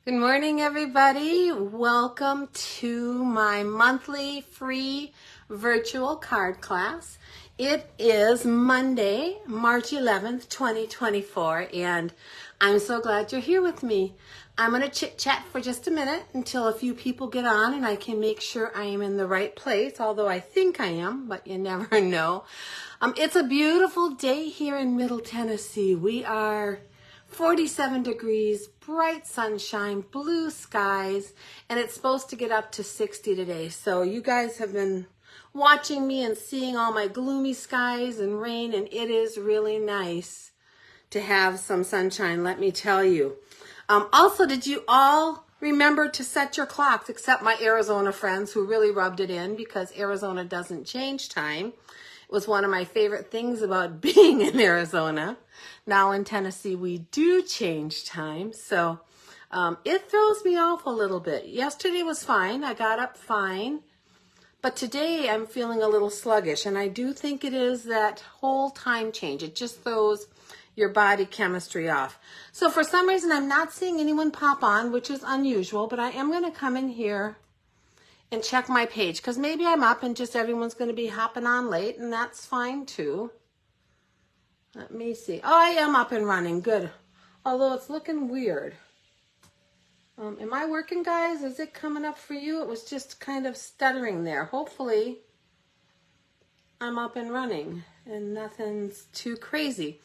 Good morning, everybody. Welcome to my monthly free virtual card class. It is Monday, March 11th, 2024, and I'm so glad you're here with me. I'm going to chit-chat for just a minute until a few people get on and I can make sure I am in the right place, although I think I am, but you never know. It's a beautiful day here in Middle Tennessee. We are 47 degrees, bright sunshine, blue skies, and it's supposed to get up to 60 today. So you guys have been watching me and seeing all my gloomy skies and rain, and it is really nice to have some sunshine, let me tell you. Also, did you all remember to set your clocks, except my Arizona friends who really rubbed it in because Arizona doesn't change time? It was one of my favorite things about being in Arizona. Now in Tennessee, we do change time, so it throws me off a little bit. Yesterday was fine. I got up fine, but today I'm feeling a little sluggish, and I do think it is that whole time change. It just throws your body chemistry off. So for some reason, I'm not seeing anyone pop on, which is unusual, but I am going to come in here and check my page, because maybe I'm up and just everyone's going to be hopping on late, and that's fine too. Let me see. Oh, I am up and running. Good. Although it's looking weird. Am I working, guys? Is it coming up for you? It was just kind of stuttering there. Hopefully, I'm up and running and nothing's too crazy.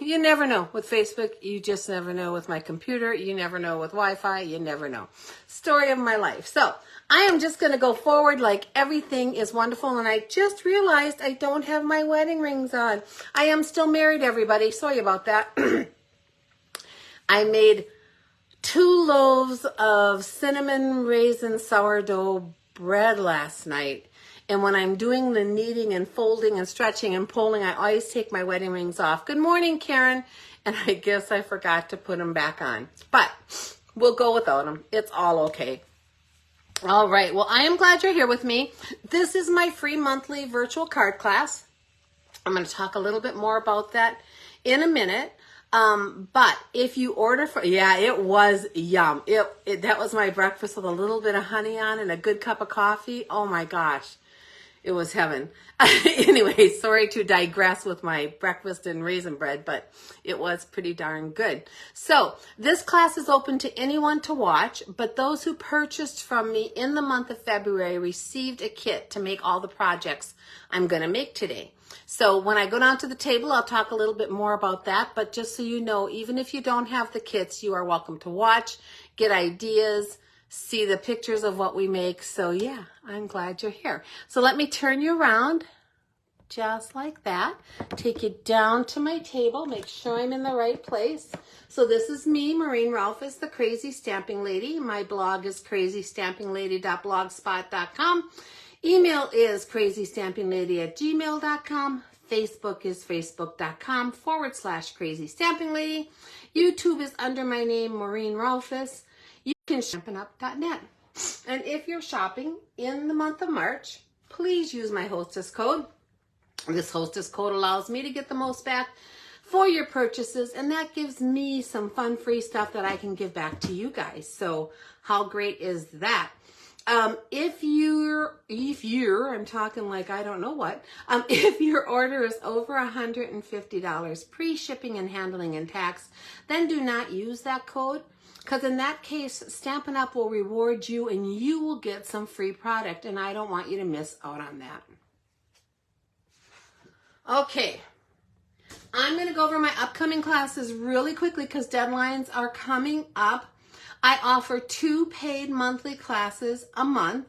You never know with Facebook. You just never know with my computer. You never know with Wi-Fi. You never know. Story of my life. So I am just going to go forward like everything is wonderful. And I just realized I don't have my wedding rings on. I am still married, everybody. Sorry about that. I made 2 loaves of cinnamon raisin sourdough bread last night. And when I'm doing the kneading and folding and stretching and pulling, I always take my wedding rings off. Good morning, Karen. And I guess I forgot to put them back on. But we'll go without them. It's all okay. All right. Well, I am glad you're here with me. This is my free monthly virtual card class. I'm going to talk a little bit more about that in a minute. But if you order for, yeah, it was yum. That was my breakfast with a little bit of honey on and a good cup of coffee. Oh my gosh. It was heaven. Anyway, sorry to digress with my breakfast and raisin bread, but it was pretty darn good. So this class is open to anyone to watch, but those who purchased from me in the month of February received a kit to make all the projects I'm going to make today. So when I go down to the table, I'll talk a little bit more about that, but just so you know, even if you don't have the kits, you are welcome to watch, get ideas, see the pictures of what we make. So yeah, I'm glad you're here. So let me turn you around just like that. Take you down to my table. Make sure I'm in the right place. So this is me, Maureen Rolfes, the Crazy Stamping Lady. My blog is crazystampinglady.blogspot.com. Email is crazystampinglady@gmail.com. Facebook is facebook.com/crazystampinglady. YouTube is under my name, Maureen Rolfes. You can StampinUp.net. And if you're shopping in the month of March, please use my hostess code. This hostess code allows me to get the most back for your purchases, and that gives me some fun free stuff that I can give back to you guys. So how great is that? If I'm talking like I don't know what, if your order is over $150 pre-shipping and handling and tax, then do not use that code. Because in that case, Stampin' Up! Will reward you and you will get some free product, and I don't want you to miss out on that. Okay, I'm going to go over my upcoming classes really quickly because deadlines are coming up. I offer 2 paid monthly classes a month.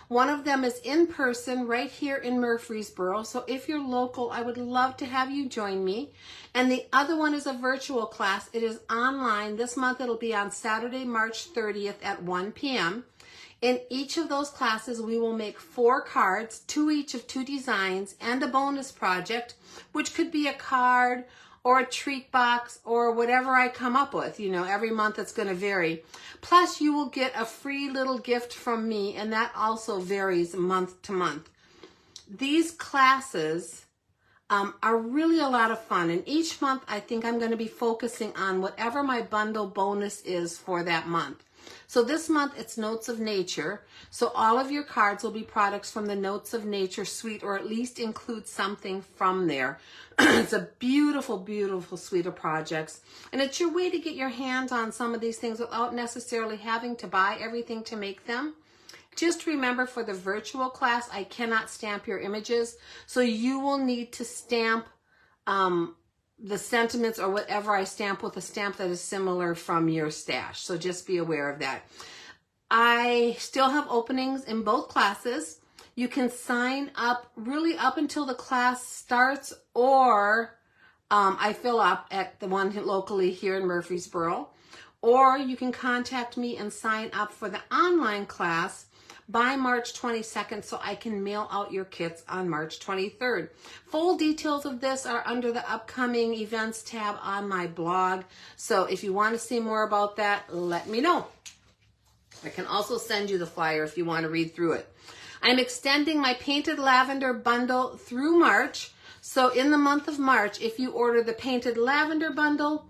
One of them is in person right here in Murfreesboro. So if you're local, I would love to have you join me. And the other one is a virtual class. It is online. This month it'll be on Saturday, March 30th at 1 p.m. In each of those classes, we will make 4 cards, 2 each of 2 designs, and a bonus project, which could be a card or a treat box or whatever I come up with. You know, every month it's going to vary. Plus, you will get a free little gift from me, and that also varies month to month. These classes are really a lot of fun. And each month, I think I'm going to be focusing on whatever my bundle bonus is for that month. So this month, it's Notes of Nature. So all of your cards will be products from the Notes of Nature suite, or at least include something from there. It's a beautiful, beautiful suite of projects. And it's your way to get your hands on some of these things without necessarily having to buy everything to make them. Just remember, for the virtual class, I cannot stamp your images. So you will need to stamp the sentiments or whatever I stamp with a stamp that is similar from your stash. So just be aware of that. I still have openings in both classes. You can sign up really up until the class starts, or I fill up at the one locally here in Murfreesboro, or you can contact me and sign up for the online class by March 22nd so I can mail out your kits on March 23rd. Full details of this are under the upcoming events tab on my blog. So if you want to see more about that, let me know. I can also send you the flyer if you want to read through it. I'm extending my Painted Lavender bundle through March. So in the month of March, if you order the Painted Lavender bundle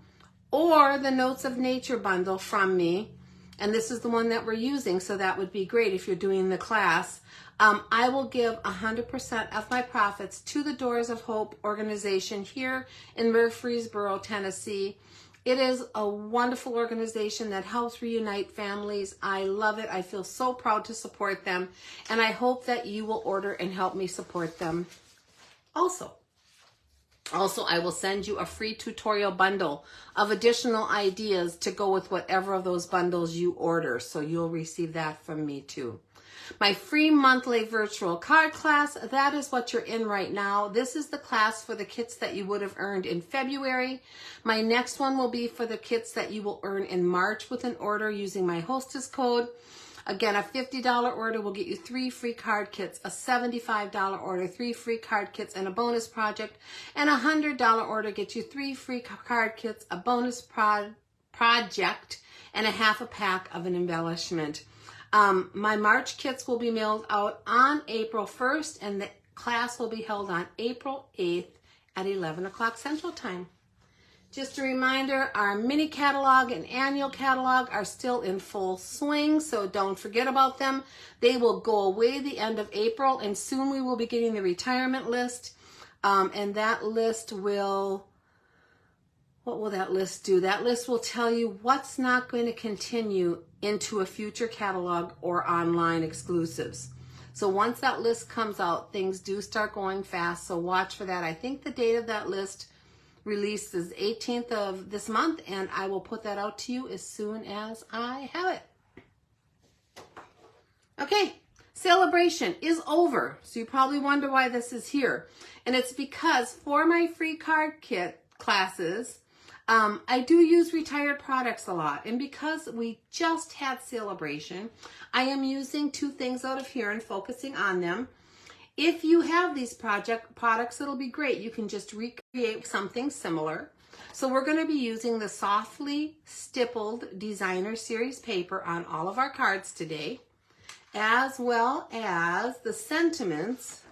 or the Notes of Nature bundle from me, and this is the one that we're using, so that would be great if you're doing the class, I will give 100% of my profits to the Doors of Hope organization here in Murfreesboro, Tennessee. It is a wonderful organization that helps reunite families. I love it. I feel so proud to support them, and I hope that you will order and help me support them also. Also, I will send you a free tutorial bundle of additional ideas to go with whatever of those bundles you order. So you'll receive that from me too. My free monthly virtual card class, that is what you're in right now. This is the class for the kits that you would have earned in February. My next one will be for the kits that you will earn in March with an order using my hostess code. Again, a $50 order will get you 3 free card kits, a $75 order, 3 free card kits and a bonus project, and a $100 order gets you 3 free card kits, a bonus project, and a half a pack of an embellishment. My March kits will be mailed out on April 1st, and the class will be held on April 8th at 11 o'clock Central Time. Just a reminder, our mini catalog and annual catalog are still in full swing, so don't forget about them. They will go away the end of April, and soon we will be getting the retirement list. And that list will, what will that list do? That list will tell you what's not going to continue into a future catalog or online exclusives. So once that list comes out, things do start going fast, so watch for that. I think the date of that list release is 18th of this month, and I will put that out to you as soon as I have it. Okay, celebration is over. So you probably wonder why this is here. And it's because for my free card kit classes, I do use retired products a lot. And because we just had celebration, I am using 2 things out of here and focusing on them. If you have these products, it'll be great. You can just recreate something similar. So we're going to be using the Softly Stippled Designer Series paper on all of our cards today, as well as the sentiments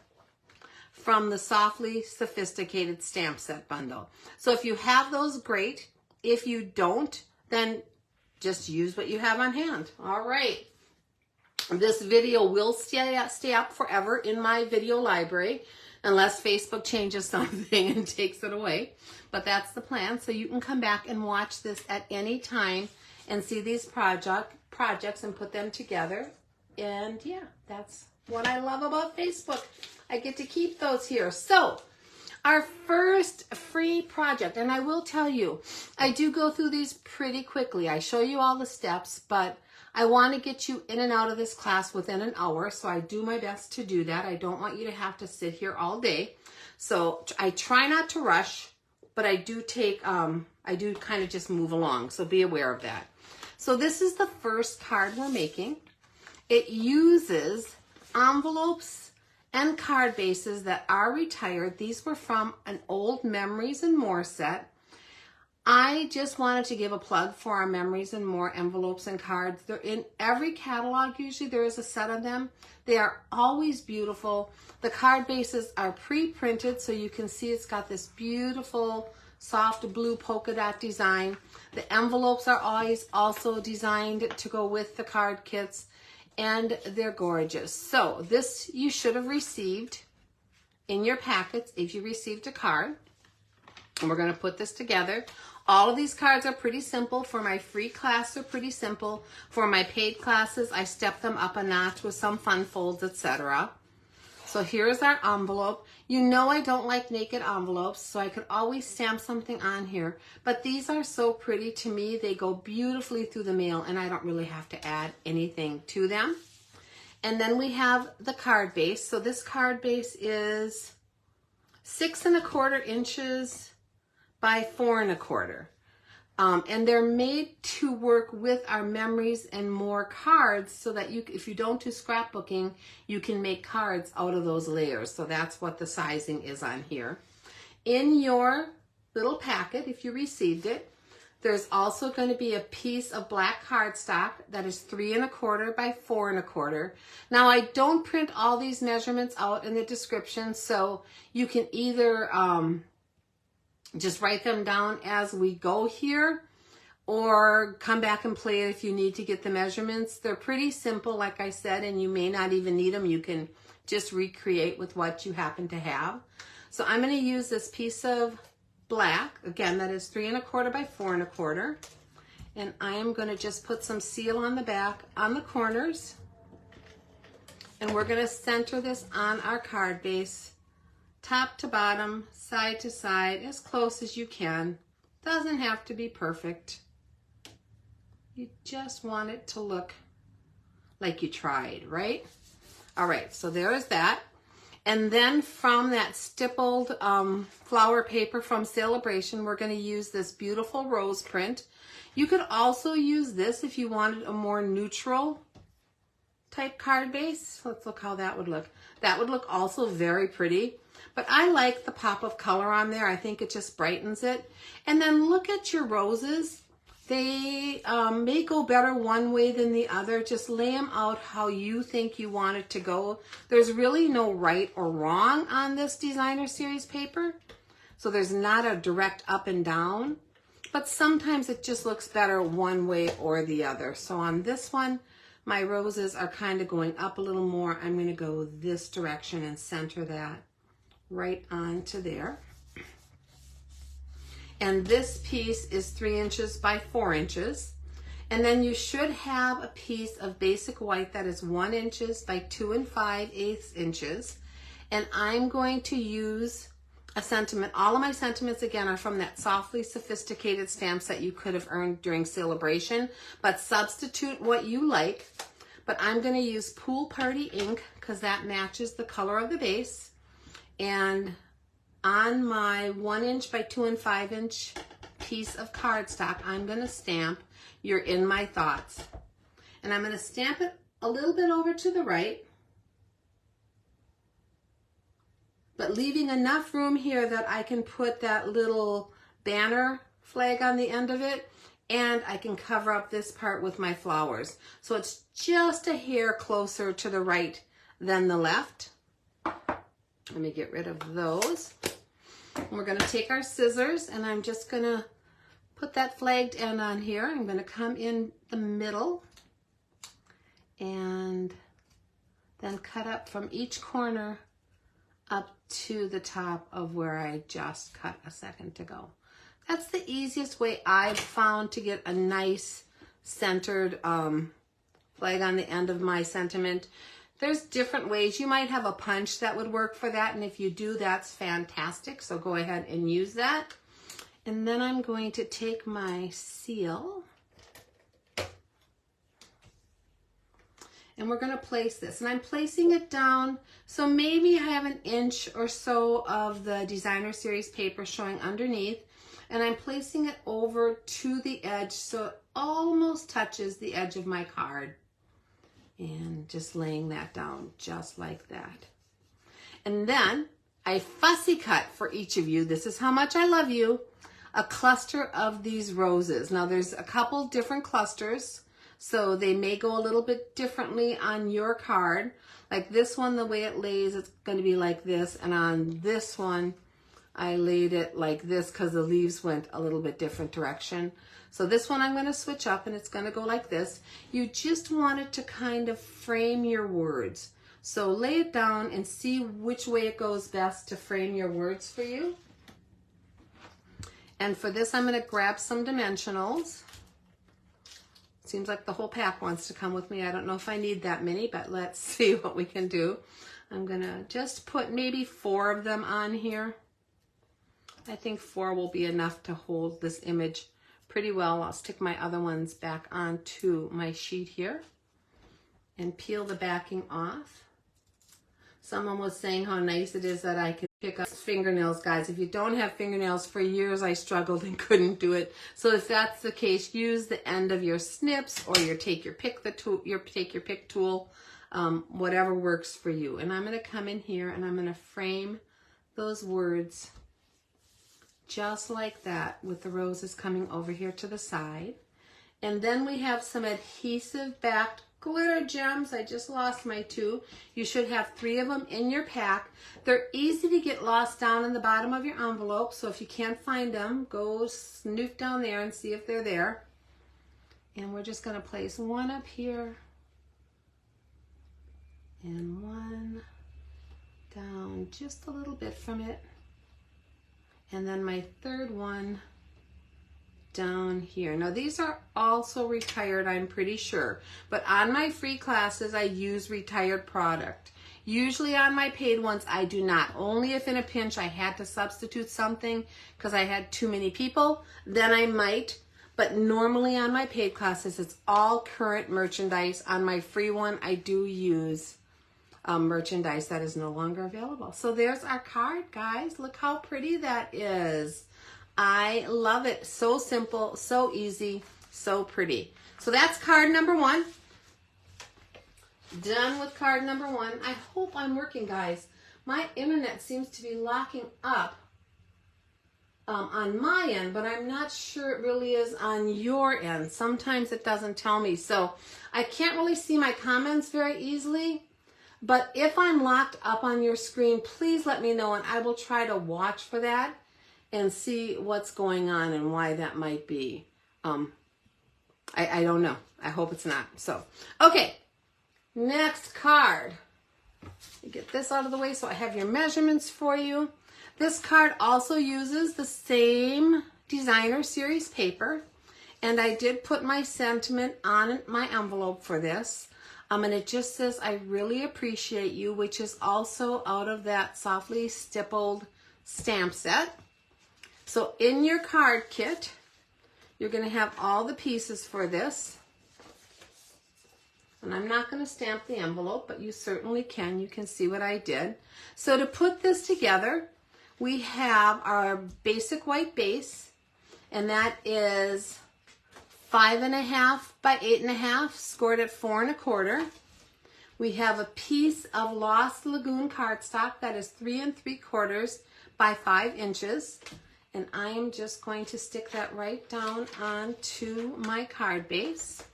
from the Softly Sophisticated Stamp Set bundle. So if you have those, great. If you don't, then just use what you have on hand. All right. This video will stay up forever in my video library unless Facebook changes something and takes it away. But that's the plan. So you can come back and watch this at any time and see these projects and put them together. And yeah, that's what I love about Facebook. I get to keep those here. So our first free project, and I will tell you, I do go through these pretty quickly. I show you all the steps, but I want to get you in and out of this class within an hour, so I do my best to do that. I don't want you to have to sit here all day. So I try not to rush, but I do kind of just move along, so be aware of that. So this is the first card we're making. It uses envelopes and card bases that are retired. These were from an old Memories and More set. I just wanted to give a plug for our Memories and More envelopes and cards. They're in every catalog. Usually there is a set of them. They are always beautiful. The card bases are pre-printed, so you can see it's got this beautiful soft blue polka dot design. The envelopes are always also designed to go with the card kits, and they're gorgeous. So this you should have received in your packets if you received a card. And we're going to put this together. All of these cards are pretty simple. For my free class, they're pretty simple. For my paid classes, I step them up a notch with some fun folds, etc. So here's our envelope. You know I don't like naked envelopes, so I could always stamp something on here. But these are so pretty to me. They go beautifully through the mail, and I don't really have to add anything to them. And then we have the card base. So this card base is 6 1/4 inches by 4 1/4. And they're made to work with our Memories and More cards so that you, if you don't do scrapbooking, you can make cards out of those layers. So that's what the sizing is on here. In your little packet, if you received it, there's also going to be a piece of black cardstock that is 3 1/4 by 4 1/4. Now I don't print all these measurements out in the description, so you can either just write them down as we go here, or come back and play it if you need to get the measurements. They're pretty simple, like I said, and you may not even need them. You can just recreate with what you happen to have. So I'm going to use this piece of black, again, that is 3 1/4 by 4 1/4, and I am going to just put some seal on the back, on the corners, and we're going to center this on our card base, top to bottom, side to side, as close as you can. Doesn't have to be perfect. You just want it to look like you tried, right? All right, so there's that. And then from that stippled flower paper from Celebration, we're going to use this beautiful rose print. You could also use this if you wanted a more neutral type card base. Let's look how that would look. That would look also very pretty. But I like the pop of color on there. I think it just brightens it. And then look at your roses. They may go better one way than the other. Just lay them out how you think you want it to go. There's really no right or wrong on this designer series paper. So there's not a direct up and down. But sometimes it just looks better one way or the other. So on this one, my roses are kind of going up a little more. I'm going to go this direction and center that right onto there. And this piece is 3 inches by 4 inches. And then you should have a piece of basic white that is 1 inch by 2 5/8 inches. And I'm going to use a sentiment. All of my sentiments, again, are from that Softly Sophisticated stamps that you could have earned during Celebration, but substitute what you like. But I'm going to use Pool Party ink because that matches the color of the base. And on my 1 inch by 2 5/inch piece of cardstock, I'm going to stamp You're in My Thoughts. And I'm going to stamp it a little bit over to the right, but leaving enough room here that I can put that little banner flag on the end of it, and I can cover up this part with my flowers. So it's just a hair closer to the right than the left. Let me get rid of those. We're going to take our scissors, and I'm just going to put that flagged end on here. I'm going to come in the middle and then cut up from each corner up to the top of where I just cut a second ago. That's the easiest way I've found to get a nice centered flag on the end of my sentiment. There's different ways. You might have a punch that would work for that, and if you do, that's fantastic. So go ahead and use that. And then I'm going to take my seal, and we're going to place this. And I'm placing it down, so maybe I have 1 inch or so of the designer series paper showing underneath, and I'm placing it over to the edge so it almost touches the edge of my card. And just laying that down just like that. And then I fussy cut for each of you. This is how much I love you. a cluster of these roses. Now there's a couple different clusters, so they may go a little bit differently on your card. Like this one, the way it lays, it's going to be like this, and on this one, I laid it like this because the leaves went a little bit different direction. So this one I'm going to switch up, and it's going to go like this. You just want it to kind of frame your words. So lay it down and see which way it goes best to frame your words for you. And for this, I'm going to grab some dimensionals. Seems like the whole pack wants to come with me. I don't know if I need that many, but let's see what we can do. I'm going to just put maybe 4 of them on here. I think 4 will be enough to hold this image pretty well. I'll stick my other ones back onto my sheet here and peel the backing off. Someone was saying how nice it is that I can pick up fingernails, guys. If you don't have fingernails, for years I struggled and couldn't do it. So if that's the case, use the end of your snips, or take your pick tool, whatever works for you. And I'm going to come in here and I'm going to frame those words just like that, with the roses coming over here to the side. And then we have some adhesive backed glitter gems. I just lost my 2. You should have 3 of them in your pack. They're easy to get lost down in the bottom of your envelope, so if you can't find them, go snoop down there and see if they're there. And we're just going to place 1 up here and 1 down just a little bit from it, and then my 3rd one down here. Now these are also retired, I'm pretty sure, but on my free classes I use retired product. Usually on my paid ones I do not. Only if in a pinch I had to substitute something because I had too many people, then I might. But normally on my paid classes it's all current merchandise. On my free one I do use merchandise that is no longer available. So there's our card, guys. Look how pretty that is. I love it. So simple, so easy, so pretty. So that's card number 1. Done with card number 1. I hope I'm working, guys. My internet seems to be locking up on my end, but I'm not sure it really is on your end. Sometimes it doesn't tell me. So I can't really see my comments very easily. But if I'm locked up on your screen, please let me know, and I will try to watch for that and see what's going on and why that might be. I don't know. I hope it's not. So, okay, next card. Get this out of the way so I have your measurements for you. This card also uses the same designer series paper, and I did put my sentiment on my envelope for this. And it just says, I really appreciate you, which is also out of that softly stippled stamp set. So in your card kit, you're going to have all the pieces for this. And I'm not going to stamp the envelope, but you certainly can. You can see what I did. So to put this together, we have our basic white base, and that is 5.5 by 8.5, scored at 4 1/4. We have a piece of Lost Lagoon cardstock that is 3 3/4 by 5 inches. And I am just going to stick that right down onto my card base.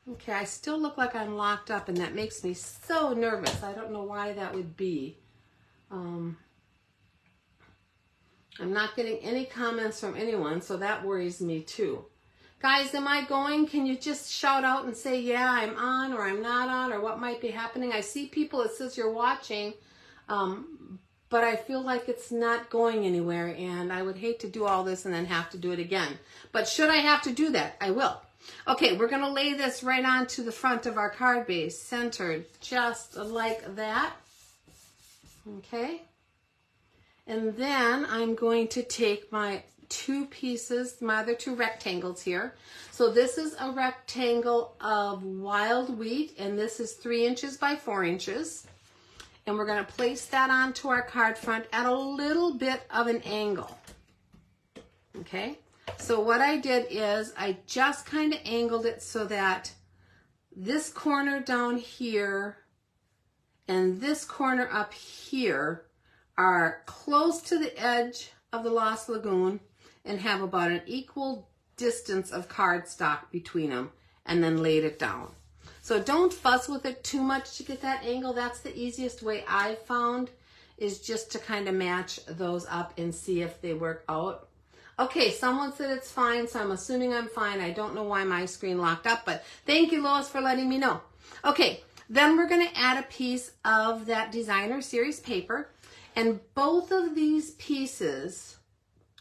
Okay, I still look like I'm locked up, and that makes me so nervous. I don't know why that would be. I'm not getting any comments from anyone, so that worries me too. Guys, am I going? Can you just shout out and say, yeah, I'm on, or I'm not on, or what might be happening? I see people, it says you're watching, but I feel like it's not going anywhere, and I would hate to do all this and then have to do it again. But should I have to do that, I will. Okay, we're going to lay this right onto the front of our card base, centered just like that. Okay. And then I'm going to take my 2 pieces, my other 2 rectangles here. So this is a rectangle of wild wheat, and this is 3 inches by 4 inches. And we're going to place that onto our card front at a little bit of an angle. Okay, so what I did is I just kind of angled it so that this corner down here and this corner up here are close to the edge of the Lost Lagoon and have about an equal distance of cardstock between them, and then laid it down. So don't fuss with it too much to get that angle. That's the easiest way I've found, is just to kind of match those up and see if they work out. Okay, someone said it's fine, so I'm assuming I'm fine. I don't know why my screen locked up, but thank you, Lois, for letting me know. Okay, then we're going to add a piece of that Designer Series paper, and both of these pieces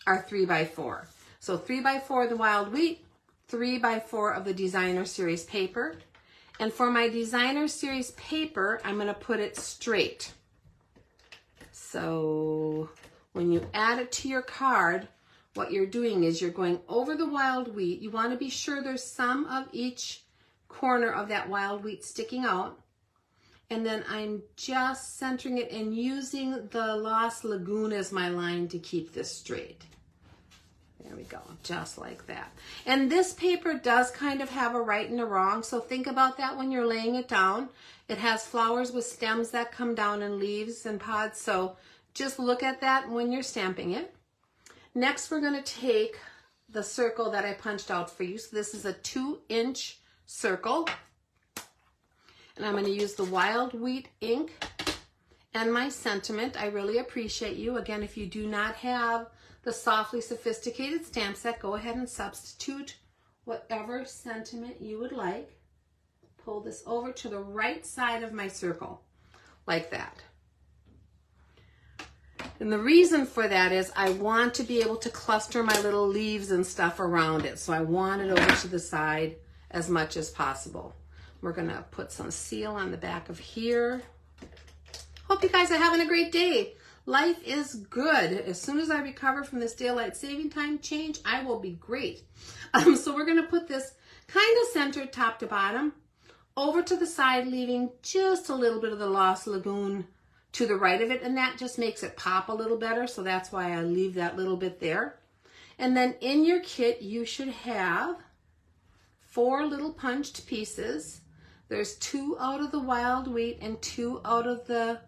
are 3x4. So 3x4 of the wild wheat, 3x4 of the Designer Series paper. And for my Designer Series paper, I'm going to put it straight. So when you add it to your card, what you're doing is you're going over the wild wheat. You want to be sure there's some of each corner of that wild wheat sticking out. And then I'm just centering it and using the Lost Lagoon as my line to keep this straight. There we go, just like that. And this paper does kind of have a right and a wrong, so think about that when you're laying it down. It has flowers with stems that come down and leaves and pods, so just look at that when you're stamping it. Next, we're going to take the circle that I punched out for you. So this is a 2-inch circle. And I'm going to use the wild wheat ink and my sentiment. I really appreciate you. Again, if you do not have the Softly Sophisticated stamp set, go ahead and substitute whatever sentiment you would like. Pull this over to the right side of my circle, like that. And the reason for that is I want to be able to cluster my little leaves and stuff around it. So I want it over to the side as much as possible. We're gonna put some seal on the back of here. Hope you guys are having a great day. Life is good. As soon as I recover from this daylight saving time change, I will be great. So we're gonna put this kind of centered top to bottom over to the side, leaving just a little bit of the Lost Lagoon to the right of it, and that just makes it pop a little better, so that's why I leave that little bit there. And then in your kit, you should have 4 little punched pieces. There's 2 out of the wild wheat and 2 out of the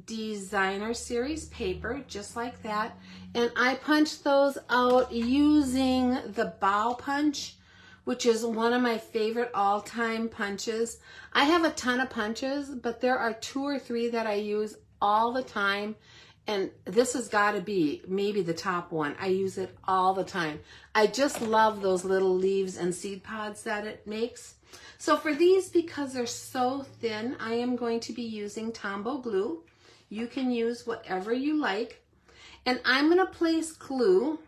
Designer Series paper, just like that. And I punched those out using the bow punch, which is one of my favorite all-time punches. I have a ton of punches, but there are 2 or 3 that I use all the time, and this has got to be maybe the top one. I use it all the time. I just love those little leaves and seed pods that it makes. So for these, because they're so thin, I am going to be using Tombow glue. You can use whatever you like. And I'm going to place glue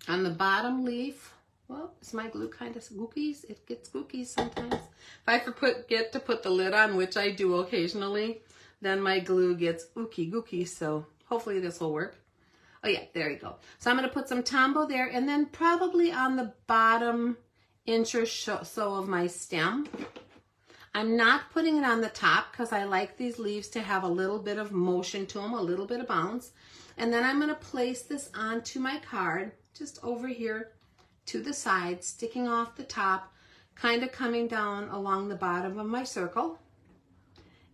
on the bottom leaf. Well, is my glue kind of gookies? It gets gookies sometimes. If I forget to put the lid on, which I do occasionally, then my glue gets ooky gooky. So hopefully this will work. Oh yeah, there you go. So I'm going to put some Tombow there, and then probably on the bottom inch or so of my stem. I'm not putting it on the top because I like these leaves to have a little bit of motion to them, a little bit of bounce. And then I'm going to place this onto my card, just over here to the side, sticking off the top, kind of coming down along the bottom of my circle.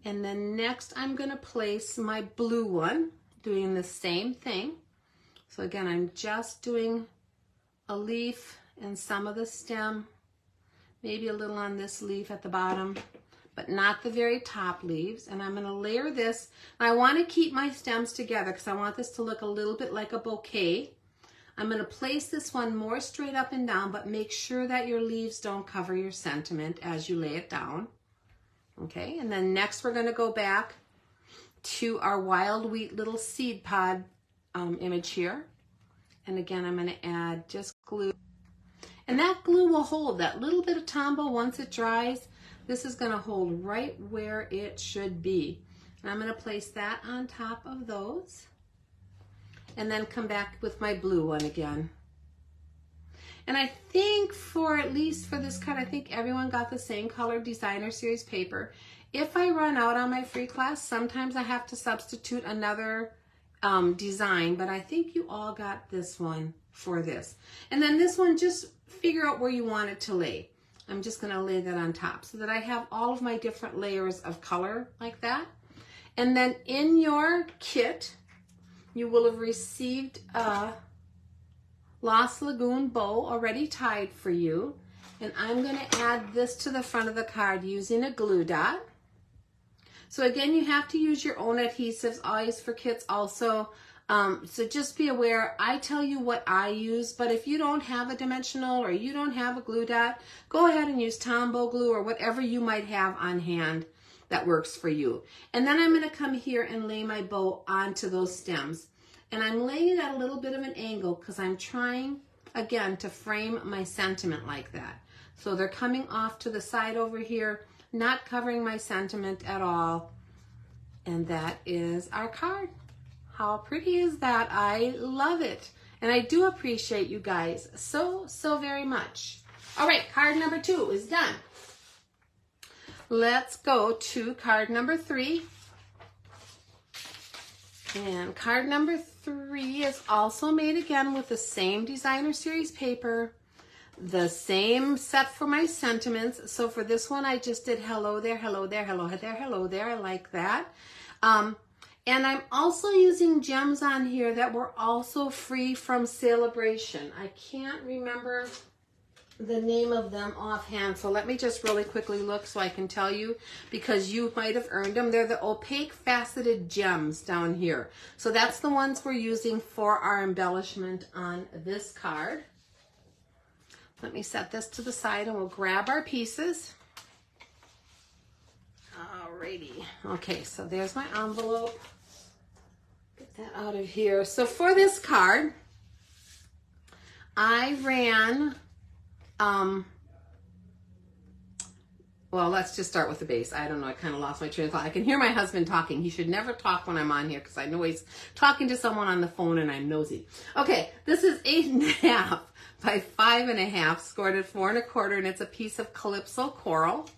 And then next I'm going to place my blue one, doing the same thing. So again, I'm just doing a leaf and some of the stem, maybe a little on this leaf at the bottom, but not the very top leaves. And I'm going to layer this. I want to keep my stems together because I want this to look a little bit like a bouquet. I'm going to place this one more straight up and down, but make sure that your leaves don't cover your sentiment as you lay it down. Okay, and then next we're going to go back to our wild wheat little seed pod image here. And again, I'm going to add just glue. And that glue will hold that little bit of Tombow once it dries. This is going to hold right where it should be. And I'm going to place that on top of those. And then come back with my blue one again. And I think at least for this cut, I think everyone got the same color Designer Series paper. If I run out on my free class, sometimes I have to substitute another design, but I think you all got this one for this. And then this one, just figure out where you want it to lay. I'm just going to lay that on top so that I have all of my different layers of color like that. And then in your kit, you will have received a Lost Lagoon bow already tied for you. And I'm going to add this to the front of the card using a glue dot. So again, you have to use your own adhesives, always for kits also. So just be aware, I tell you what I use, but if you don't have a dimensional or you don't have a glue dot, go ahead and use Tombow glue or whatever you might have on hand that works for you. And then I'm going to come here and lay my bow onto those stems. And I'm laying it at a little bit of an angle because I'm trying, again, to frame my sentiment like that. So they're coming off to the side over here, not covering my sentiment at all. And that is our card. How pretty is that? I love it. And I do appreciate you guys so, so very much. All right, card number 2 is done. Let's go to card number 3. And card number 3 is also made again with the same Designer Series paper, the same set for my sentiments. So for this one, I just did hello there, hello there, hello there, hello there. I like that. And I'm also using gems on here that were also free from Celebration. I can't remember the name of them offhand, so let me just really quickly look so I can tell you, because you might have earned them. They're the opaque faceted gems down here. So that's the ones we're using for our embellishment on this card. Let me set this to the side and we'll grab our pieces. Alrighty. Okay, so there's my envelope. Get that out of here. So for this card, I ran, well, let's just start with the base. I don't know, I kind of lost my train of thought. I can hear my husband talking. He should never talk when I'm on here because I know he's talking to someone on the phone and I'm nosy. Okay, this is 8.5 by 5.5, scored at 4 1/4, and it's a piece of Calypso Coral.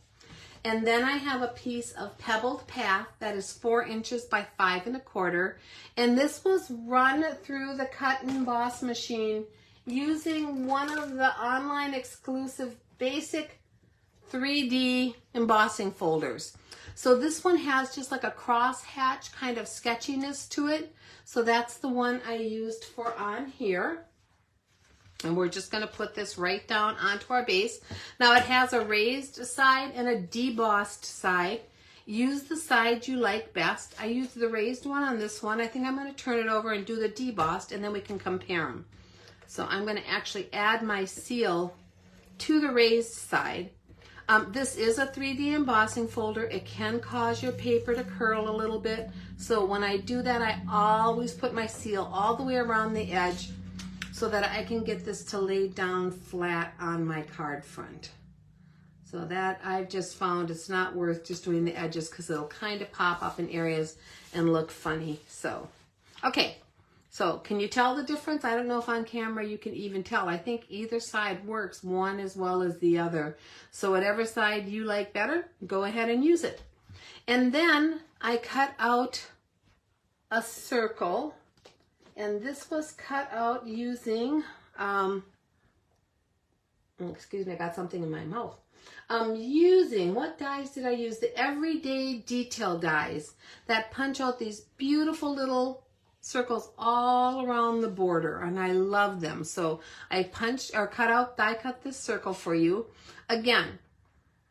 And then I have a piece of Pebbled Path that is 4 inches by 5 1/4. And this was run through the cut and emboss machine using one of the online exclusive basic 3D embossing folders. So this one has just like a cross-hatch kind of sketchiness to it. So that's the one I used for on here. And we're just going to put this right down onto our base. Now it has a raised side and a debossed side. Use the side you like best. I used the raised one on this one. I think I'm going to turn it over and do the debossed, and then we can compare them. So I'm going to actually add my seal to the raised side. This is a 3D embossing folder. It can cause your paper to curl a little bit. So when I do that, I always put my seal all the way around the edge so that I can get this to lay down flat on my card front. So that I've just found it's not worth just doing the edges because it'll kind of pop up in areas and look funny. So, okay. So can you tell the difference? I don't know if on camera you can even tell. I think either side works, one as well as the other. So whatever side you like better, go ahead and use it. And then I cut out a circle, and this was cut out using, excuse me, I got something in my mouth. Using, what dies did I use? The Everyday Detail dies that punch out these beautiful little circles all around the border, and I love them. So I die cut this circle for you. Again,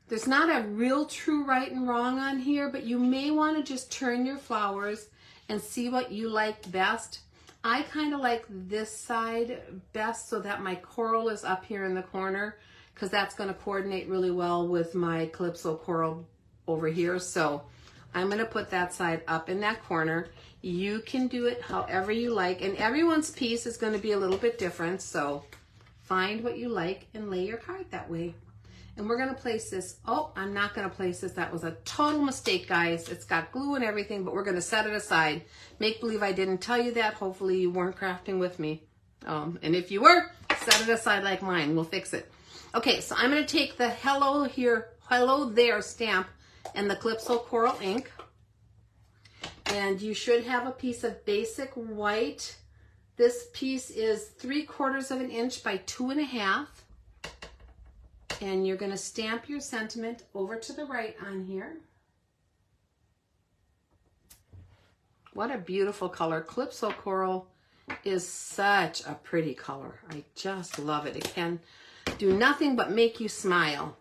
there's not a real true right and wrong on here, but you may want to just turn your flowers and see what you like best. I kind of like this side best so that my coral is up here in the corner, because that's going to coordinate really well with my Calypso Coral over here. So I'm going to put that side up in that corner. You can do it however you like, and everyone's piece is going to be a little bit different, so find what you like and lay your card that way. And we're going to place this, oh, I'm not going to place this. That was a total mistake, guys. It's got glue and everything, but we're going to set it aside. Make believe I didn't tell you that. Hopefully you weren't crafting with me. And if you were, set it aside like mine. We'll fix it. Okay, so I'm going to take the hello there stamp and the Calypso Coral ink. And you should have a piece of basic white. This piece is 3/4 inch by 2.5. And you're going to stamp your sentiment over to the right on here. What a beautiful color. Calypso Coral is such a pretty color. I just love it. It can do nothing but make you smile.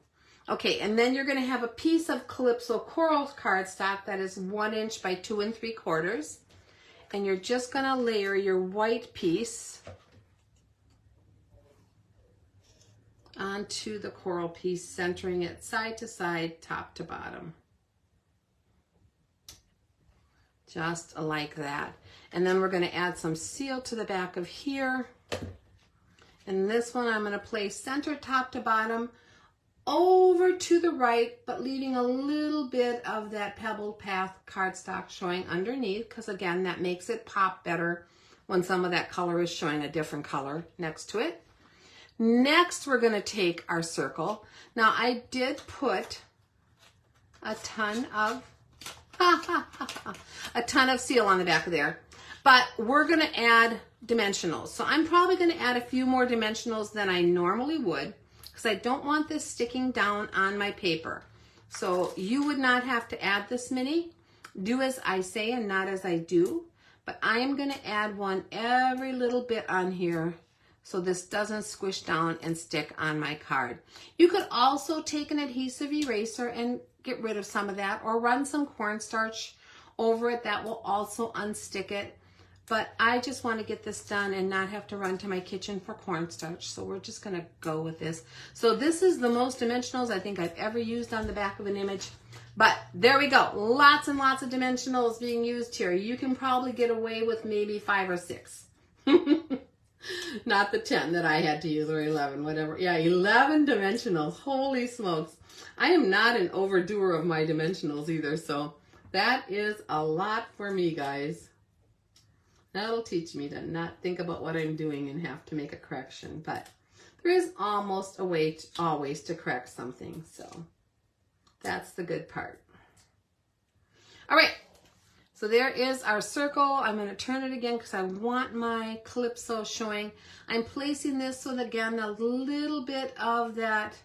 Okay, and then you're going to have a piece of Calypso Coral cardstock that is 1 inch by 2 3/4. And you're just going to layer your white piece onto the coral piece, centering it side to side, top to bottom. Just like that. And then we're going to add some seal to the back of here. And this one I'm going to place center top to bottom over to the right, but leaving a little bit of that Pebbled Path cardstock showing underneath, because again, that makes it pop better when some of that color is showing a different color next to it. Next, we're going to take our circle. Now, I did put a ton of seal on the back of there, but we're going to add dimensionals. So I'm probably going to add a few more dimensionals than I normally would, because I don't want this sticking down on my paper. So you would not have to add this many. Do as I say and not as I do. But I am going to add one every little bit on here so this doesn't squish down and stick on my card. You could also take an adhesive eraser and get rid of some of that, or run some cornstarch over it. That will also unstick it. But I just want to get this done and not have to run to my kitchen for cornstarch. So we're just going to go with this. So this is the most dimensionals I think I've ever used on the back of an image. But there we go. Lots and lots of dimensionals being used here. You can probably get away with maybe 5 or 6. Not the 10 that I had to use, or 11, whatever. Yeah, 11 dimensionals. Holy smokes. I am not an overdoer of my dimensionals either. So that is a lot for me, guys. That'll teach me to not think about what I'm doing and have to make a correction. But there is almost a way always to correct something. So that's the good part. All right. So there is our circle. I'm going to turn it again because I want my Calypso showing. I'm placing this so that, again, a little bit of that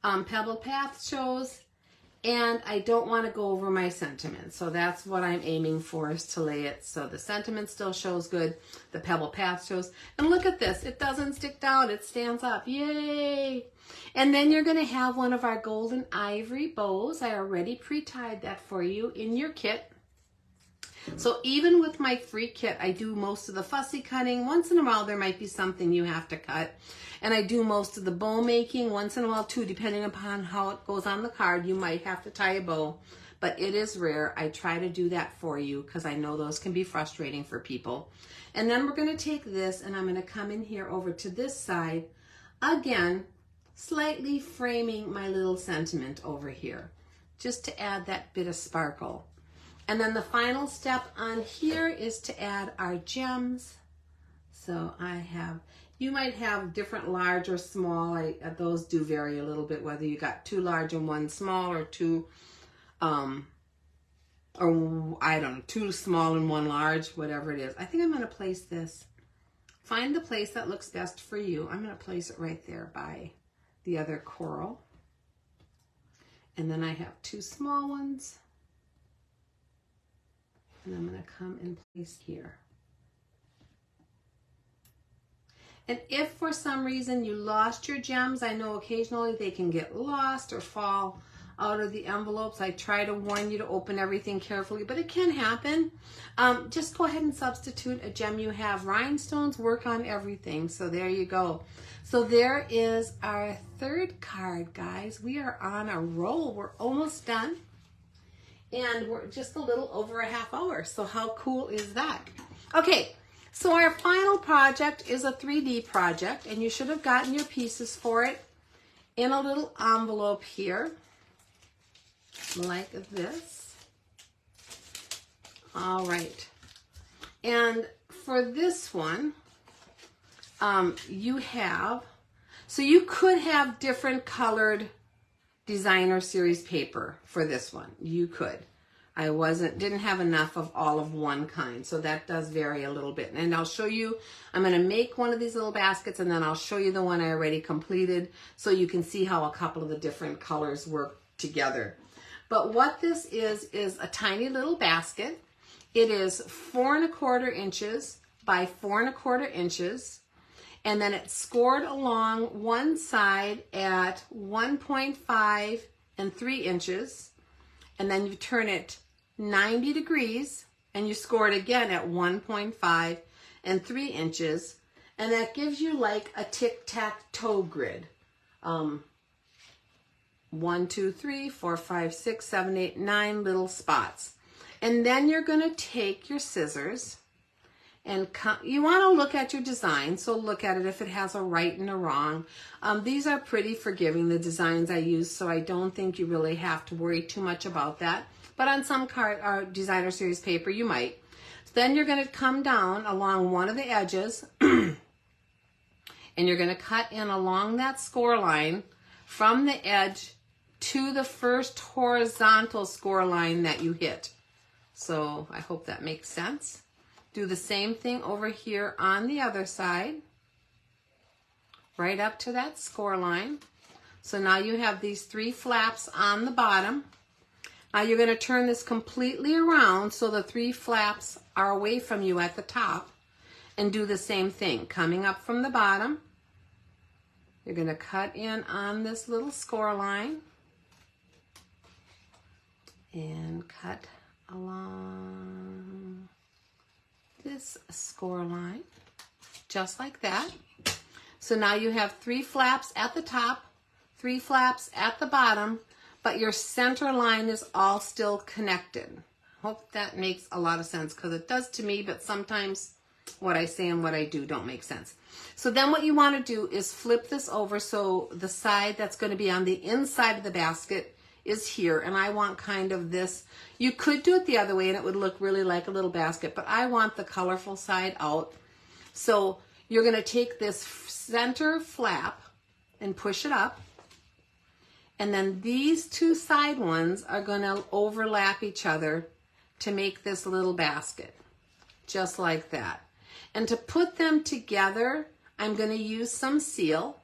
Pebbled Path shows. And I don't want to go over my sentiment. So that's what I'm aiming for, is to lay it so the sentiment still shows good. The Pebbled Path shows. And look at this. It doesn't stick down. It stands up. Yay! And then you're going to have one of our golden ivory bows. I already pre-tied that for you in your kit. So even with my free kit, I do most of the fussy cutting. Once in a while, there might be something you have to cut. And I do most of the bow making. Once in a while, too, depending upon how it goes on the card, you might have to tie a bow. But it is rare. I try to do that for you because I know those can be frustrating for people. And then we're going to take this, and I'm going to come in here over to this side. Again, slightly framing my little sentiment over here, just to add that bit of sparkle. And then the final step on here is to add our gems. So you might have different large or small. Those do vary a little bit, whether you got 2 large and 1 small, or 2, or I don't know, 2 small and 1 large, whatever it is. I think I'm going to place this. Find the place that looks best for you. I'm going to place it right there by the other coral. And then I have 2 small ones. And I'm going to come and place here. And if for some reason you lost your gems, I know occasionally they can get lost or fall out of the envelopes. I try to warn you to open everything carefully, but it can happen. Just go ahead and substitute a gem you have. Rhinestones work on everything. So there you go. So there is our 3rd card, guys. We are on a roll. We're almost done. And we're just a little over a half hour. So how cool is that? Okay, so our final project is a 3D project, and you should have gotten your pieces for it in a little envelope here, like this. All right. And for this one, you could have different colored designer series paper for this one. You could. I didn't have enough of all of one kind, so that does vary a little bit. And I'll show you, I'm going to make one of these little baskets, and then I'll show you the one I already completed so you can see how a couple of the different colors work together. But what this is a tiny little basket, It is 4¼ inches by 4¼ inches. And then it's scored along one side at 1.5 and 3 inches. And then you turn it 90 degrees and you score it again at 1.5 and 3 inches. And that gives you like a tic-tac-toe grid. 1, 2, 3, 4, 5, 6, 7, 8, 9 little spots. And then you're going to take your scissors and you want to look at your design. So look at it if it has a right and a wrong. These are pretty forgiving, the designs I use, so I don't think you really have to worry too much about that. But on some designer series paper, you might. So then you're going to come down along one of the edges and you're going to cut in along that score line from the edge to the first horizontal score line that you hit. So I hope that makes sense. Do the same thing over here on the other side, right up to that score line. So now you have these 3 flaps on the bottom. Now you're going to turn this completely around so the 3 flaps are away from you at the top, and do the same thing. Coming up from the bottom, you're going to cut in on this little score line and cut along this score line, just like that. So now you have 3 flaps at the top, 3 flaps at the bottom, but your center line is all still connected. Hope that makes a lot of sense, because it does to me, but sometimes what I say and what I do don't make sense. So then what you want to do is flip this over so the side that's going to be on the inside of the basket is here, and I want kind of this. You could do it the other way and it would look really like a little basket, but I want the colorful side out. So you're going to take this center flap and push it up, and then these 2 side ones are going to overlap each other to make this little basket, just like that. And to put them together, I'm going to use some seal.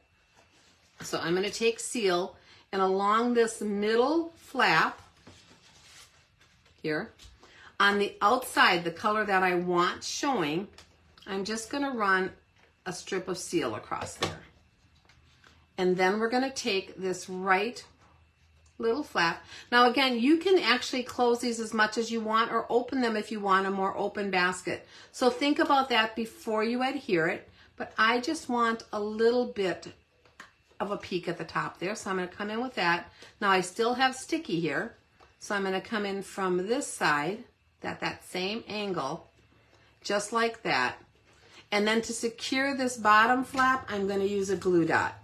So I'm going to take seal, and along this middle flap here, on the outside, the color that I want showing, I'm just going to run a strip of seal across there. And then we're going to take this right little flap. Now again, you can actually close these as much as you want or open them if you want a more open basket. So think about that before you adhere it. But I just want a little bit of a peak at the top there. So I'm going to come in with that. Now I still have sticky here. So I'm going to come in from this side, that same angle, just like that. And then to secure this bottom flap, I'm going to use a glue dot.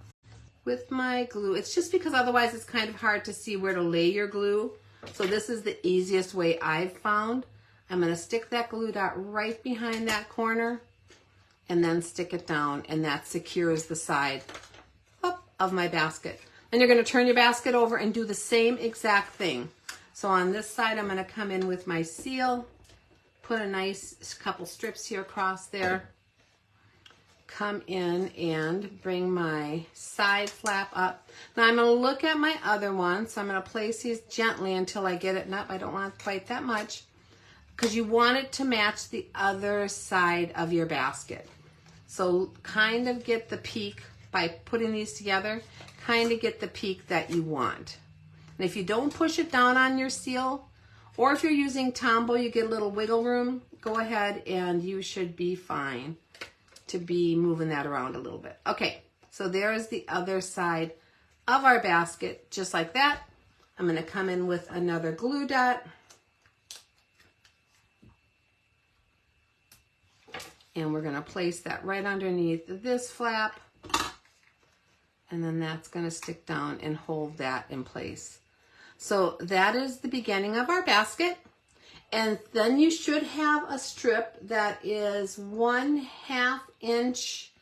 With my glue, it's just because otherwise it's kind of hard to see where to lay your glue. So this is the easiest way I've found. I'm going to stick that glue dot right behind that corner and then stick it down, and that secures the side of my basket. Then you're going to turn your basket over and do the same exact thing. So on this side, I'm going to come in with my seal, put a nice couple strips here across there, come in and bring my side flap up. Now I'm going to look at my other one, so I'm going to place these gently until I get it up. I don't want quite that much, because you want it to match the other side of your basket. So kind of get the peak by putting these together, kind of get the peak that you want. And if you don't push it down on your seal, or if you're using Tombow, you get a little wiggle room, go ahead and you should be fine to be moving that around a little bit. Okay, so there is the other side of our basket, just like that. I'm going to come in with another glue dot. And we're going to place that right underneath this flap. And then that's going to stick down and hold that in place. So that is the beginning of our basket. And then you should have a strip that is 1/2 inch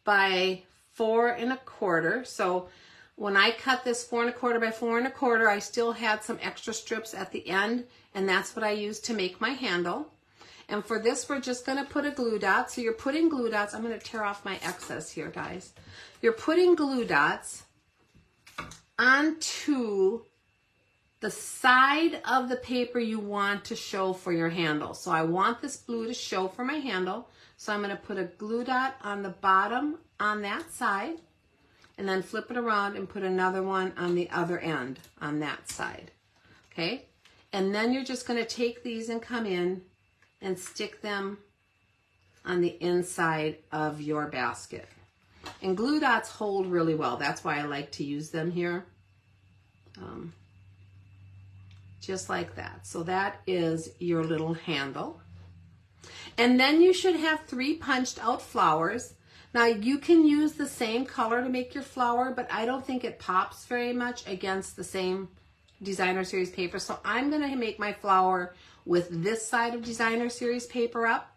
by 4 1/4. So when I cut this 4 1/4 by 4 1/4, I still had some extra strips at the end, and that's what I used to make my handle. And for this, we're just going to put a glue dot. So you're putting glue dots. I'm going to tear off my excess here, guys. You're putting glue dots onto the side of the paper you want to show for your handle. So I want this blue to show for my handle. So I'm going to put a glue dot on the bottom on that side, and then flip it around and put another one on the other end on that side. Okay? And then you're just going to take these and come in and stick them on the inside of your basket. And glue dots hold really well. That's why I like to use them here. Just like that. So that is your little handle. And then you should have 3 punched out flowers. Now you can use the same color to make your flower, but I don't think it pops very much against the same Designer Series paper. So I'm going to make my flower with this side of Designer Series paper up.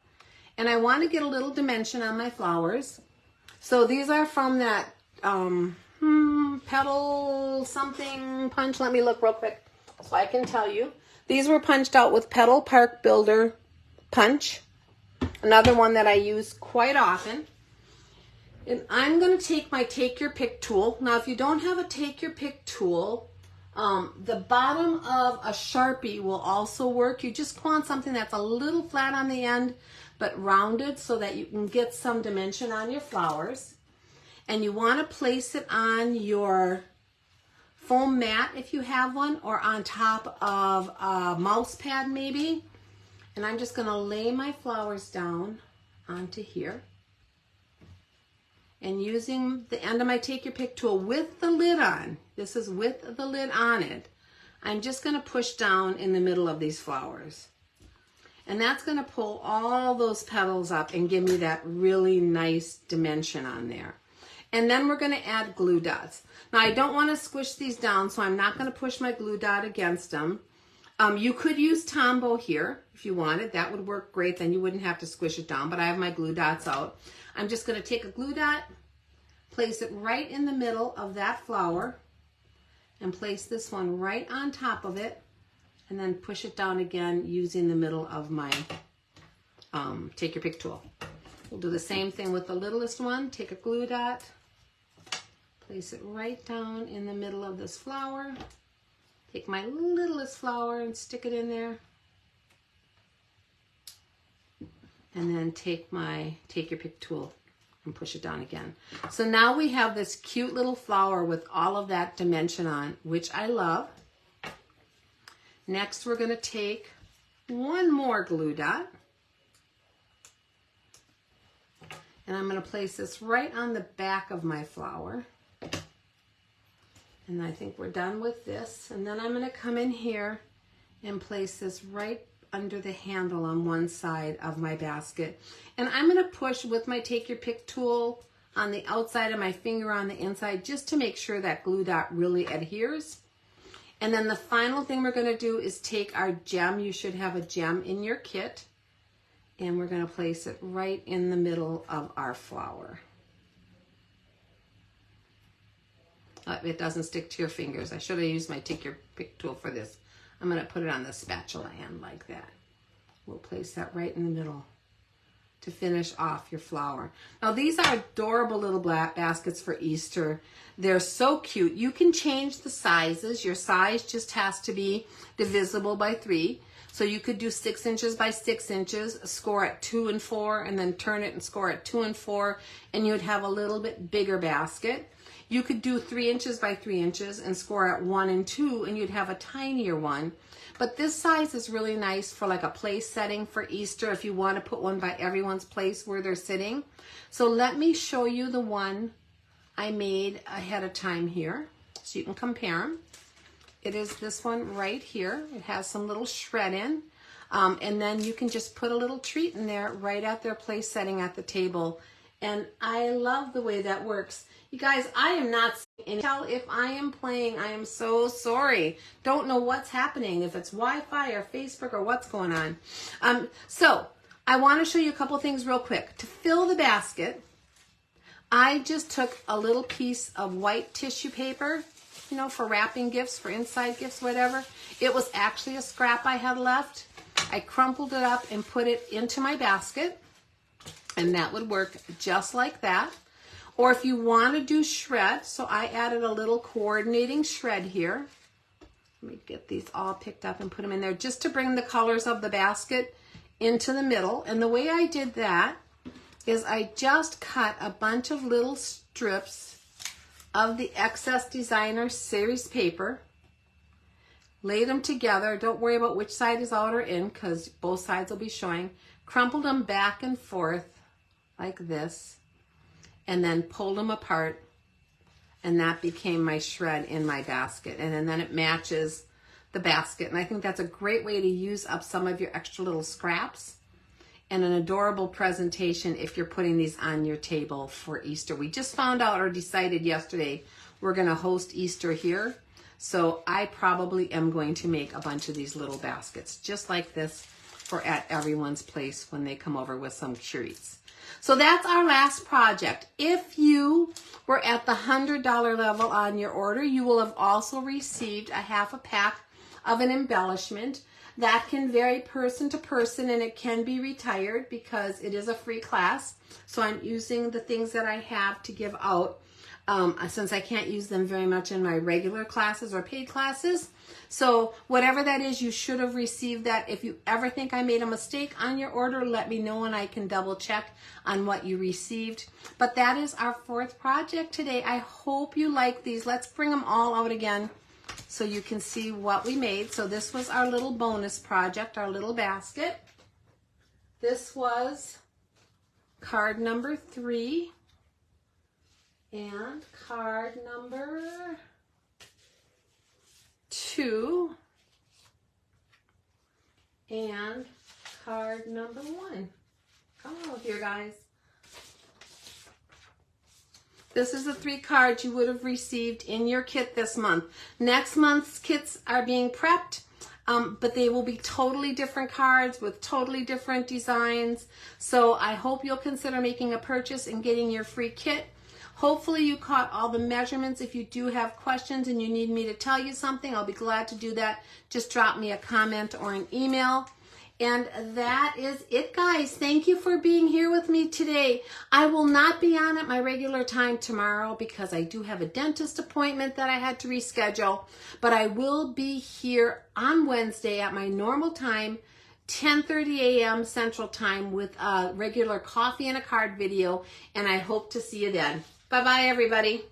And I want to get a little dimension on my flowers. So these are from that Petal something punch. Let me look real quick so I can tell you. These were punched out with Petal Park Builder punch. Another one that I use quite often. And I'm going to take my Take Your Pick tool. Now, if you don't have a Take Your Pick tool, the bottom of a Sharpie will also work. You just want something that's a little flat on the end, but rounded so that you can get some dimension on your flowers. And you want to place it on your foam mat if you have one, or on top of a mouse pad maybe. And I'm just going to lay my flowers down onto here. And using the end of my Take Your Pick tool with the lid on, this is with the lid on it, I'm just going to push down in the middle of these flowers. And that's going to pull all those petals up and give me that really nice dimension on there. And then we're going to add glue dots. Now I don't want to squish these down, so I'm not going to push my glue dot against them. You could use Tombow here if you wanted. That would work great. Then you wouldn't have to squish it down, but I have my glue dots out. I'm just going to take a glue dot, place it right in the middle of that flower, and place this one right on top of it, and then push it down again using the middle of my Take Your Pick tool. We'll do the same thing with the littlest one. Take a glue dot, place it right down in the middle of this flower. Take my littlest flower and stick it in there. And then take my Take Your Pick tool and push it down again. So now we have this cute little flower with all of that dimension on, which I love. Next, we're going to take one more glue dot. And I'm going to place this right on the back of my flower. And I think we're done with this. And then I'm going to come in here and place this right under the handle on one side of my basket. And I'm going to push with my Take Your Pick tool on the outside of my finger on the inside just to make sure that glue dot really adheres. And then the final thing we're going to do is take our gem. You should have a gem in your kit. And we're going to place it right in the middle of our flower. It doesn't stick to your fingers. I should have used my Take Your Pick tool for this. I'm going to put it on the spatula end like that. We'll place that right in the middle to finish off your flower. Now these are adorable little black baskets for Easter. They're so cute. You can change the sizes. Your size just has to be divisible by 3. So you could do 6 inches by 6 inches, score at 2 and 4, and then turn it and score at 2 and 4, and you'd have a little bit bigger basket. You could do 3 inches by 3 inches and score at 1 and 2, and you'd have a tinier one. But this size is really nice for like a place setting for Easter if you want to put one by everyone's place where they're sitting. So let me show you the one I made ahead of time here so you can compare them. It is this one right here. It has some little shred in. And then you can just put a little treat in there right at their place setting at the table. And I love the way that works. You guys, I am not seeing tell if I am playing. I am so sorry. Don't know what's happening, if it's Wi-Fi or Facebook or what's going on. So I want to show you a couple things real quick. To fill the basket, I just took a little piece of white tissue paper, you know, for wrapping gifts, for inside gifts, whatever. It was actually a scrap I had left. I crumpled it up and put it into my basket, and that would work just like that. Or if you want to do shred, so I added a little coordinating shred here. Let me get these all picked up and put them in there just to bring the colors of the basket into the middle. And the way I did that is I just cut a bunch of little strips of the excess designer series paper, laid them together. Don't worry about which side is out or in because both sides will be showing. Crumpled them back and forth like this, and then pulled them apart, and that became my shred in my basket. And then it matches the basket, and I think that's a great way to use up some of your extra little scraps, and an adorable presentation if you're putting these on your table for Easter. We just found out or decided yesterday we're going to host Easter here, so I probably am going to make a bunch of these little baskets just like this for at everyone's place when they come over with some treats. So that's our last project. If you were at the $100 level on your order, you will have also received a half a pack of an embellishment. That can vary person to person, and it can be retired because it is a free class. So I'm using the things that I have to give out since I can't use them very much in my regular classes or paid classes. So whatever that is, you should have received that. If you ever think I made a mistake on your order, let me know and I can double check on what you received. But that is our fourth project today. I hope you like these. Let's bring them all out again so you can see what we made. So this was our little bonus project, our little basket. This was card number 3 and card number 2 and card number 1. Come on here, guys. This is the 3 cards you would have received in your kit this month. Next month's kits are being prepped, but they will be totally different cards with totally different designs. So I hope you'll consider making a purchase and getting your free kit. Hopefully you caught all the measurements. If you do have questions and you need me to tell you something, I'll be glad to do that. Just drop me a comment or an email. And that is it, guys. Thank you for being here with me today. I will not be on at my regular time tomorrow because I do have a dentist appointment that I had to reschedule. But I will be here on Wednesday at my normal time, 10:30 a.m. Central Time, with a regular coffee and a card video. And I hope to see you then. Bye-bye, everybody.